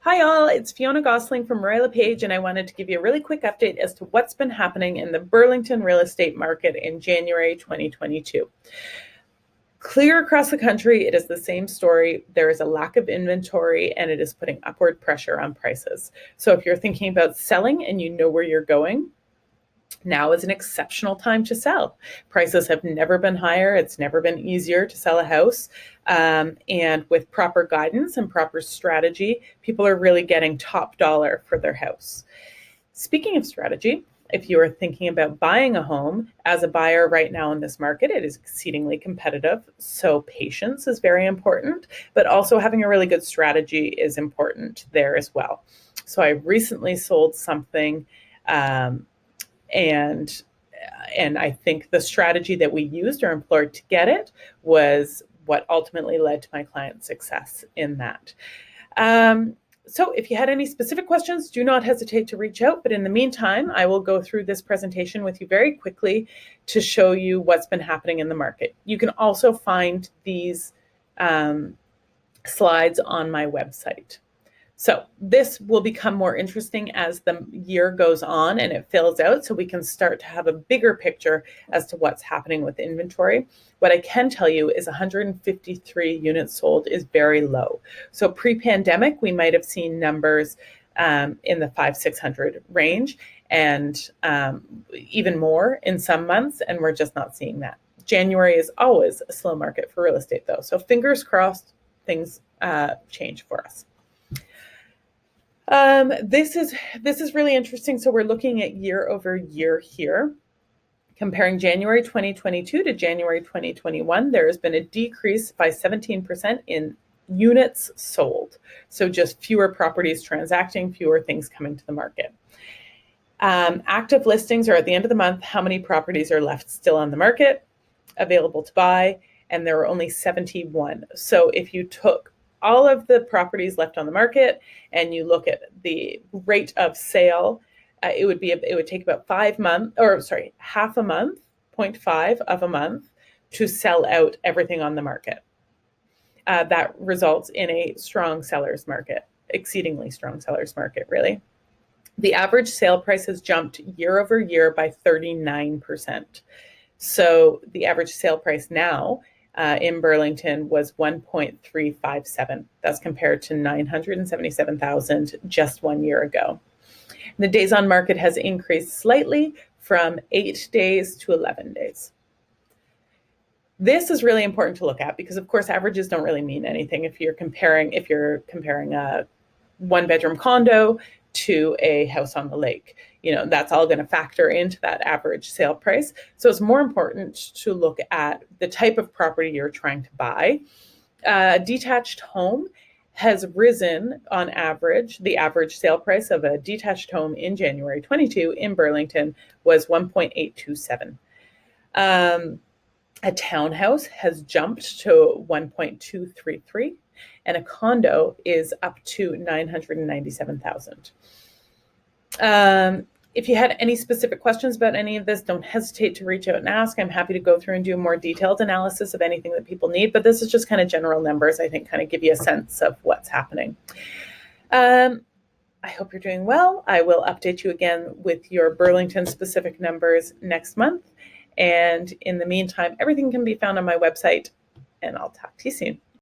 Hi all, it's Fionna Gossling from Roy LePage, and I wanted to give you a really quick update as to what's been happening in the Burlington real estate market in January 2022. Clear across the country, it is the same story. There is a lack of inventory and it is putting upward pressure on prices. So if you're thinking about selling and you know where you're going, now is an exceptional time to sell. Prices have never been higher. It's never been easier to sell a house. And with proper guidance and proper strategy, people are really getting top dollar for their house. Speaking of strategy, if you are thinking about buying a home as a buyer right now in this market, it is exceedingly competitive. So patience is very important, but also having a really good strategy is important there as well. So I recently sold something and I think the strategy that we used or employed to get it was what ultimately led to my client's success in that. So if you had any specific questions, do not hesitate to reach out. But in the meantime, I will go through this presentation with you very quickly to show you what's been happening in the market. You can also find these slides on my website. So this will become more interesting as the year goes on and it fills out, so we can start to have a bigger picture as to what's happening with inventory. What I can tell you is 153 units sold is very low. So pre-pandemic, we might have seen numbers in the 500-600 range and even more in some months, and we're just not seeing that. January is always a slow market for real estate though. So fingers crossed things change for us. This is really interesting. So we're looking at year over year here. Comparing January 2022 to January 2021, there has been a decrease by 17% in units sold. So just fewer properties transacting, fewer things coming to the market. Active listings are at the end of the month, how many properties are left still on the market, available to buy, and there are only 71. So if you took all of the properties left on the market and you look at the rate of sale, it would take about half a month, 0.5 of a month to sell out everything on the market. That results in a strong seller's market, exceedingly strong seller's market, really. The average sale price has jumped year over year by 39%. So the average sale price now in Burlington was 1.357. That's compared to 977,000 just 1 year ago. The days on market has increased slightly from 8 days to 11 days. This is really important to look at because, of course, averages don't really mean anything if you're comparing a one-bedroom condo to a house on the lake. That's all going to factor into that average sale price. So it's more important to look at the type of property you're trying to buy. A detached home has risen on average. The average sale price of a detached home in January 22 in Burlington was 1.827. A townhouse has jumped to 1.233. And a condo is up to 997,000. If you had any specific questions about any of this, don't hesitate to reach out and ask. I'm happy to go through and do a more detailed analysis of anything that people need, but this is just kind of general numbers, I think, kind of give you a sense of what's happening. I hope you're doing well. I will update you again with your Burlington specific numbers next month. And in the meantime, everything can be found on my website, and I'll talk to you soon.